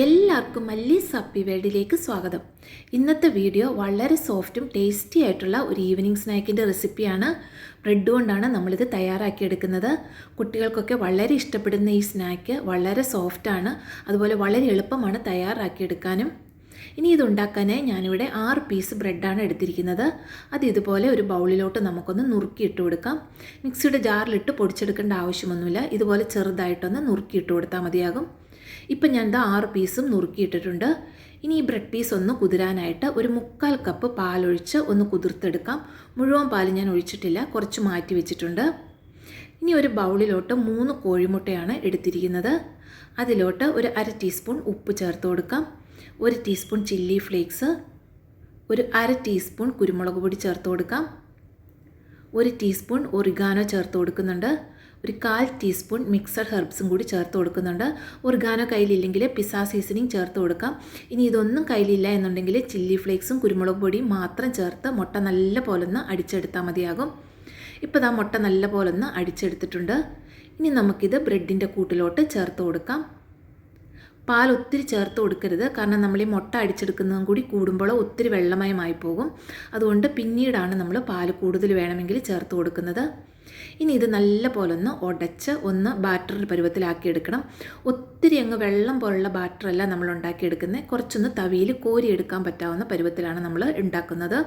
എല്ലാവർക്കും മല്ലീസ് ഹാപ്പി വേൾഡിലേക്ക് സ്വാഗതം. ഇന്നത്തെ വീഡിയോ വളരെ സോഫ്റ്റും ടേസ്റ്റി ആയിട്ടുള്ള ഒരു ഈവനിങ് സ്നാക്കിൻ്റെ റെസിപ്പിയാണ്. ബ്രെഡ് കൊണ്ടാണ് നമ്മളിത് തയ്യാറാക്കിയെടുക്കുന്നത്. കുട്ടികൾക്കൊക്കെ വളരെ ഇഷ്ടപ്പെടുന്ന ഈ സ്നാക്ക് വളരെ സോഫ്റ്റാണ്, അതുപോലെ വളരെ എളുപ്പമാണ് തയ്യാറാക്കിയെടുക്കാനും. ഇനി ഇതുണ്ടാക്കാനായി ഞാനിവിടെ 6 പീസ് ബ്രെഡാണ് എടുത്തിരിക്കുന്നത്. അത് ഇതുപോലെ ഒരു ബൗളിലോട്ട് നമുക്കൊന്ന് നുറുക്കിയിട്ട് കൊടുക്കാം. മിക്സിയുടെ ജാറിലിട്ട് പൊടിച്ചെടുക്കേണ്ട ആവശ്യമൊന്നുമില്ല, ഇതുപോലെ ചെറുതായിട്ടൊന്ന് നുറുക്കിയിട്ട് കൊടുത്താൽ മതിയാകും. ഇപ്പം ഞാൻ 6 പീസും നുറുക്കിയിട്ടിട്ടുണ്ട്. ഇനി ഈ ബ്രെഡ് പീസ് ഒന്ന് കുതിരാനായിട്ട് ഒരു 3/4 കപ്പ് പാലൊഴിച്ച് ഒന്ന് കുതിർത്തെടുക്കാം. മുഴുവൻ പാൽ ഞാൻ ഒഴിച്ചിട്ടില്ല, കുറച്ച് മാറ്റി വെച്ചിട്ടുണ്ട്. ഇനി ഒരു ബൗളിലോട്ട് 3 കോഴിമുട്ടയാണ് എടുത്തിരിക്കുന്നത്. അതിലോട്ട് ഒരു 1/2 ടീസ്പൂൺ ഉപ്പ് ചേർത്ത് കൊടുക്കാം. 1 ടീസ്പൂൺ ചില്ലി ഫ്ലേക്സ്, ഒരു 1/2 ടീസ്പൂൺ കുരുമുളക് പൊടി ചേർത്ത് കൊടുക്കാം. 1 ടീസ്പൂൺ ഒറിഗാനോ ചേർത്ത് കൊടുക്കുന്നുണ്ട്. ഒരു 1/4 ടീസ്പൂൺ മിക്സഡ് ഹെർബ്സും കൂടി ചേർത്ത് കൊടുക്കുന്നുണ്ട്. ഒറിഗാനോ കയ്യിലില്ലെങ്കിൽ പിസ്സ സീസണിങ് ചേർത്ത് കൊടുക്കാം. ഇനി ഇതൊന്നും കയ്യിലില്ല എന്നുണ്ടെങ്കിൽ ചില്ലി ഫ്ലേക്സും കുരുമുളക് പൊടിയും മാത്രം ചേർത്ത് മുട്ട നല്ല പോലെ ഒന്ന് അടിച്ചെടുത്താൽ മതിയാകും. ഇപ്പോൾ മുട്ട നല്ല പോലെ ഒന്ന് അടിച്ചെടുത്തിട്ടുണ്ട്. ഇനി നമുക്കിത് ബ്രെഡിൻ്റെ കൂട്ടിലോട്ട് ചേർത്ത് കൊടുക്കാം. പാൽ ഒത്തിരി ചേർത്ത് കൊടുക്കരുത്, കാരണം നമ്മൾ ഈ മുട്ട അടിച്ചെടുക്കുന്നതും കൂടി കൂടുമ്പോൾ ഒത്തിരി വെള്ളമയമായി പോകും. അതുകൊണ്ട് പിന്നീടാണ് നമ്മൾ പാൽ കൂടുതൽ വേണമെങ്കിൽ ചേർത്ത് കൊടുക്കുന്നത്. ഇനി ഇത് നല്ല പോലെ ഒന്ന് ഉടച്ച് ഒന്ന് ബാറ്റർ പരുവത്തിലാക്കിയെടുക്കണം. ഒത്തിരി അങ്ങ് വെള്ളം പോലുള്ള ബാറ്ററല്ല നമ്മൾ ഉണ്ടാക്കിയെടുക്കുന്നത്, കുറച്ചൊന്ന് തവിയിൽ കോരിയെടുക്കാൻ പറ്റാവുന്ന പരുവത്തിലാണ് നമ്മൾ ഉണ്ടാക്കുന്നത്.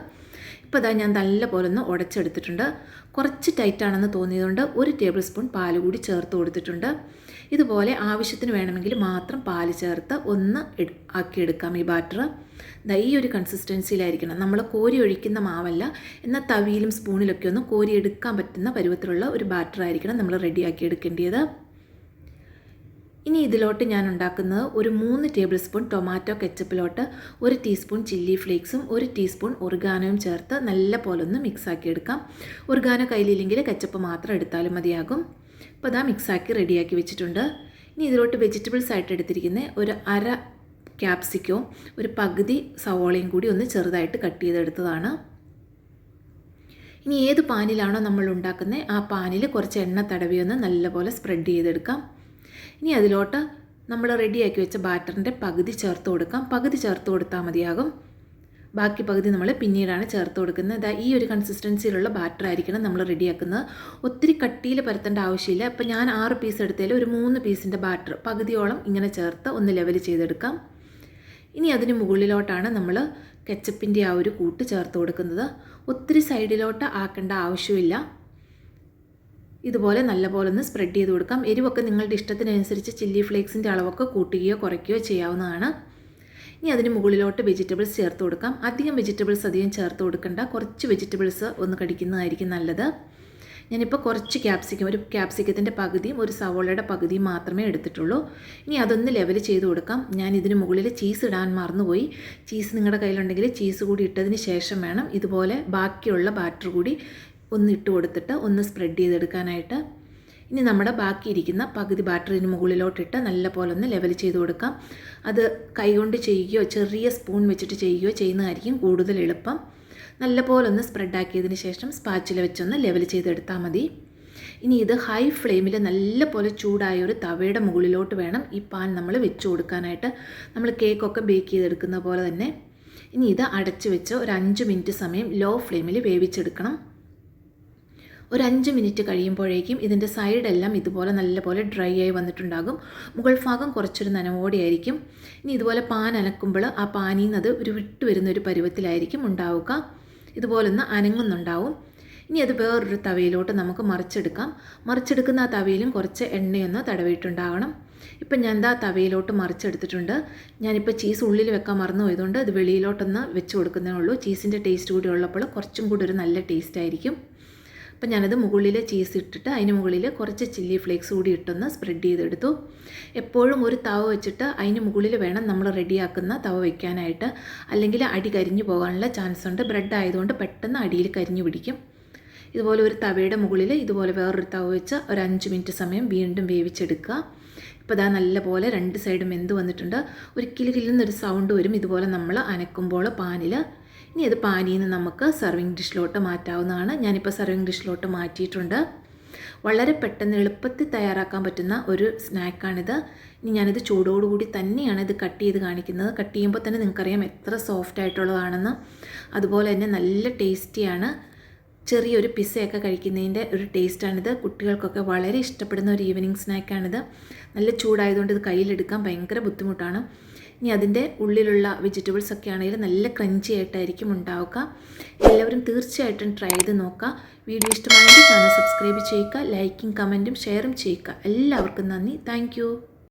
ഇപ്പോൾ ഞാൻ നല്ല പോലെ ഒന്ന് ഉടച്ചെടുത്തിട്ടുണ്ട്. കുറച്ച് ടൈറ്റാണെന്ന് തോന്നിയതുകൊണ്ട് 1 ടേബിൾ സ്പൂൺ പാൽ കൂടി ചേർത്ത് കൊടുത്തിട്ടുണ്ട്. ഇതുപോലെ ആവശ്യത്തിന് വേണമെങ്കിൽ മാത്രം പാൽ ചേർത്ത് ഒന്ന് ആക്കിയെടുക്കാം. ഈ ബാറ്റർ ഈ ഒരു കൺസിസ്റ്റൻസിയിലായിരിക്കണം. നമ്മൾ കോരി ഒഴിക്കുന്ന മാവല്ല, എന്നാൽ തവിയിലും സ്പൂണിലൊക്കെ ഒന്ന് കോരി എടുക്കാൻ പറ്റുന്ന പരുവത്തിലുള്ള ഒരു ബാറ്റർ ആയിരിക്കണം നമ്മൾ റെഡിയാക്കി എടുക്കേണ്ടത്. ഇനി ഇതിലോട്ട് ഞാൻ ഉണ്ടാക്കുന്നത് ഒരു 3 ടേബിൾ സ്പൂൺ ടൊമാറ്റോ കെച്ചപ്പിലോട്ട് 1 ടീസ്പൂൺ ചില്ലി ഫ്ലേക്സും 1 ടീസ്പൂൺ ഒറിഗാനോയും ചേർത്ത് നല്ല പോലെ ഒന്ന് മിക്സാക്കി എടുക്കാം. ഒറിഗാനോ കയ്യിലില്ലെങ്കിൽ കെച്ചപ്പ് മാത്രം എടുത്താലും മതിയാകും. ഇപ്പോൾ മിക്സാക്കി റെഡിയാക്കി വെച്ചിട്ടുണ്ട്. ഇനി ഇതിലോട്ട് വെജിറ്റബിൾസ് ആയിട്ട് എടുത്തിരിക്കുന്ന ഒരു 1/2 ക്യാപ്സിക്കവും ഒരു പകുതി സവോളയും കൂടി ഒന്ന് ചെറുതായിട്ട് കട്ട് ചെയ്തെടുത്തതാണ്. ഇനി ഏത് പാനിലാണോ നമ്മൾ ഉണ്ടാക്കുന്നത് ആ പാനിൽ കുറച്ച് എണ്ണ തടവി ഒന്ന് നല്ലപോലെ സ്പ്രെഡ് ചെയ്തെടുക്കാം. ഇനി അതിലോട്ട് നമ്മൾ റെഡിയാക്കി വെച്ച ബാറ്ററിൻ്റെ പകുതി ചേർത്ത് കൊടുക്കാം. പകുതി ചേർത്ത് കൊടുത്താൽ മതിയാകും. ബാക്കി പകുതി നമ്മൾ പിന്നീടാണ് ചേർത്ത് കൊടുക്കുന്നത്. ഈ ഒരു കൺസിസ്റ്റൻസിയിലുള്ള ബാറ്റർ ആയിരിക്കണം നമ്മൾ റെഡിയാക്കുന്നത്. ഒത്തിരി കട്ടിയിൽ പരത്തേണ്ട ആവശ്യമില്ല. അപ്പോൾ ഞാൻ 6 പീസ് എടുത്തതിൽ ഒരു 3 പീസിൻ്റെ ബാറ്റർ പകുതിയോളം ഇങ്ങനെ ചേർത്ത് ഒന്ന് ലെവൽ ചെയ്തെടുക്കാം. ഇനി അതിന് മുകളിലോട്ടാണ് നമ്മൾ കെച്ചപ്പിൻ്റെ ആ ഒരു കൂട്ട് ചേർത്ത് കൊടുക്കുന്നത്. ഒത്തിരി സൈഡിലോട്ട് ആക്കേണ്ട ആവശ്യമില്ല. ഇതുപോലെ നല്ലപോലെ ഒന്ന് സ്പ്രെഡ് ചെയ്ത് കൊടുക്കാം. എരിവൊക്കെ നിങ്ങളുടെ ഇഷ്ടത്തിനനുസരിച്ച് ചില്ലി ഫ്ലേക്സിൻ്റെ അളവൊക്കെ കൂട്ടുകയോ കുറയ്ക്കുകയോ ചെയ്യാവുന്നതാണ്. ഇനി അതിന് മുകളിലോട്ട് വെജിറ്റബിൾസ് ചേർത്ത് കൊടുക്കാം. അധികം വെജിറ്റബിൾസ് അധികം ചേർത്ത് കൊടുക്കണ്ട, കുറച്ച് വെജിറ്റബിൾസ് ഒന്ന് കടിക്കുന്നതായിരിക്കും നല്ലത്. ഞാനിപ്പോൾ കുറച്ച് ഒരു ക്യാപ്സിക്കത്തിൻ്റെ പകുതിയും ഒരു സവോളയുടെ പകുതിയും മാത്രമേ എടുത്തിട്ടുള്ളൂ. ഇനി അതൊന്ന് ലെവൽ ചെയ്ത് കൊടുക്കാം. ഞാൻ ഇതിന് മുകളിൽ ചീസ് ഇടാൻ മറന്നുപോയി. ചീസ് നിങ്ങളുടെ കയ്യിലുണ്ടെങ്കിൽ ചീസ് കൂടി ഇട്ടതിന് ശേഷം വേണം ഇതുപോലെ ബാക്കിയുള്ള ബാറ്റർ കൂടി ഒന്ന് ഇട്ട് കൊടുത്തിട്ട് ഒന്ന് സ്പ്രെഡ് ചെയ്തെടുക്കാനായിട്ട്. ഇനി നമ്മുടെ ബാക്കിയിരിക്കുന്ന പകുതി ബാറ്ററിന് മുകളിലോട്ടിട്ട് നല്ല പോലെ ഒന്ന് ലെവൽ ചെയ്ത് കൊടുക്കാം. അത് കൈകൊണ്ട് ചെയ്യുകയോ ചെറിയ സ്പൂൺ വെച്ചിട്ട് ചെയ്യുകയോ ചെയ്യുന്നതായിരിക്കും കൂടുതൽ എളുപ്പം. നല്ല പോലെ ഒന്ന് സ്പ്രെഡാക്കിയതിന് ശേഷം സ്പാച്ചില വെച്ചൊന്ന് ലെവൽ ചെയ്തെടുത്താൽ മതി. ഇനി ഇത് ഹൈ ഫ്ലെയിമിൽ നല്ല പോലെ ചൂടായ ഒരു തവയുടെ മുകളിലോട്ട് വേണം ഈ പാൻ നമ്മൾ വെച്ച് കൊടുക്കാനായിട്ട്. നമ്മൾ കേക്കൊക്കെ ബേക്ക് ചെയ്തെടുക്കുന്ന പോലെ തന്നെ. ഇനി ഇത് അടച്ച് വെച്ച് ഒരു 5 മിനിറ്റ് സമയം ലോ ഫ്ലെയിമിൽ വേവിച്ചെടുക്കണം. ഒരു 5 മിനിറ്റ് കഴിയുമ്പോഴേക്കും ഇതിൻ്റെ സൈഡെല്ലാം ഇതുപോലെ നല്ലപോലെ ഡ്രൈ ആയി വന്നിട്ടുണ്ടാകും. മുകൾ ഭാഗം കുറച്ചൊരു നനവോടെയായിരിക്കും. ഇനി ഇതുപോലെ പാൻ അനക്കുമ്പോൾ ആ പാനിൽ നിന്ന് അത് ഒരു വിട്ട് വരുന്നൊരു പരുവത്തിലായിരിക്കും ഉണ്ടാവുക. ഇതുപോലൊന്ന് അനങ്ങുന്നുണ്ടാവും. ഇനി അത് വേറൊരു തവയിലോട്ട് നമുക്ക് മറിച്ചെടുക്കാം. മറിച്ചെടുക്കുന്ന ആ തവയിലും കുറച്ച് എണ്ണയൊന്ന് തടവിയിട്ടുണ്ടാകണം. ഇപ്പം ഞാൻ തവയിലോട്ട് മറിച്ചെടുത്തിട്ടുണ്ട്. ഞാനിപ്പോൾ ചീസ് ഉള്ളിൽ വെക്കാൻ മറന്നു പോയതുകൊണ്ട് അത് വെളിയിലോട്ടൊന്ന് വെച്ച് കൊടുക്കുന്നേ ഉള്ളൂ. ചീസിൻ്റെ ടേസ്റ്റ് കൂടി ഉള്ളപ്പോൾ കുറച്ചും കൂടി ഒരു നല്ല ടേസ്റ്റ് ആയിരിക്കും. അപ്പം ഞാനത് മുകളിൽ ചീസ് ഇട്ടിട്ട് അതിന് മുകളിൽ കുറച്ച് ചില്ലി ഫ്ലേക്സ് കൂടി ഇട്ടൊന്ന് സ്പ്രെഡ് ചെയ്തെടുത്തു. എപ്പോഴും ഒരു തവ വെച്ചിട്ട് അതിന് മുകളിൽ വേണം നമ്മൾ റെഡിയാക്കുന്ന തവ വയ്ക്കാനായിട്ട്, അല്ലെങ്കിൽ അടി കരിഞ്ഞു പോകാനുള്ള ചാൻസ് ഉണ്ട്. ബ്രെഡ് ആയതുകൊണ്ട് പെട്ടെന്ന് അടിയിൽ കരിഞ്ഞു പിടിക്കും. ഇതുപോലെ ഒരു തവയുടെ മുകളിൽ ഇതുപോലെ വേറൊരു തവ വെച്ച് ഒരു 5 മിനിറ്റ് സമയം വീണ്ടും വേവിച്ചെടുക്കുക. ഇപ്പോൾ നല്ലപോലെ 2 സൈഡും വെന്ത് വന്നിട്ടുണ്ട്. ഒരു കിലുകിലുന്നൊരു സൗണ്ട് വരും ഇതുപോലെ നമ്മൾ അനക്കുമ്പോൾ പാനിൽ. ഇനി അത് പാനിയിൽ നിന്ന് നമുക്ക് സർവിങ് ഡിഷിലോട്ട് മാറ്റാവുന്നതാണ്. ഞാനിപ്പോൾ സർവിങ് ഡിഷിലോട്ട് മാറ്റിയിട്ടുണ്ട്. വളരെ പെട്ടെന്ന് എളുപ്പത്തിൽ തയ്യാറാക്കാൻ പറ്റുന്ന ഒരു സ്നാക്കാണിത്. ഇനി ഞാനിത് ചൂടോടുകൂടി തന്നെയാണ് ഇത് കട്ട് ചെയ്ത് കാണിക്കുന്നത്. കട്ട് ചെയ്യുമ്പോൾ തന്നെ നിങ്ങൾക്കറിയാം എത്ര സോഫ്റ്റ് ആയിട്ടുള്ളതാണെന്ന്. അതുപോലെ തന്നെ നല്ല ടേസ്റ്റിയാണ്. ചെറിയൊരു പിസ്സയൊക്കെ കഴിക്കുന്നതിൻ്റെ ഒരു ടേസ്റ്റാണിത്. കുട്ടികൾക്കൊക്കെ വളരെ ഇഷ്ടപ്പെടുന്ന ഒരു ഈവനിങ് സ്നാക്കാണിത്. നല്ല ചൂടായതുകൊണ്ട് ഇത് കയ്യിലെടുക്കാൻ ഭയങ്കര ബുദ്ധിമുട്ടാണ്. ഇനി അതിൻ്റെ ഉള്ളിലുള്ള വെജിറ്റബിൾസ് ഒക്കെ ആണെങ്കിലും നല്ല ക്രഞ്ചി ആയിട്ടായിരിക്കും ഉണ്ടാവുക. എല്ലാവരും തീർച്ചയായിട്ടും ട്രൈ ചെയ്ത് നോക്കുക. വീഡിയോ ഇഷ്ടമായെങ്കിൽ ചാനൽ സബ്സ്ക്രൈബ് ചെയ്യുക. ലൈക്കും കമൻറ്റും ഷെയറും ചെയ്യുക. എല്ലാവർക്കും നന്ദി. താങ്ക്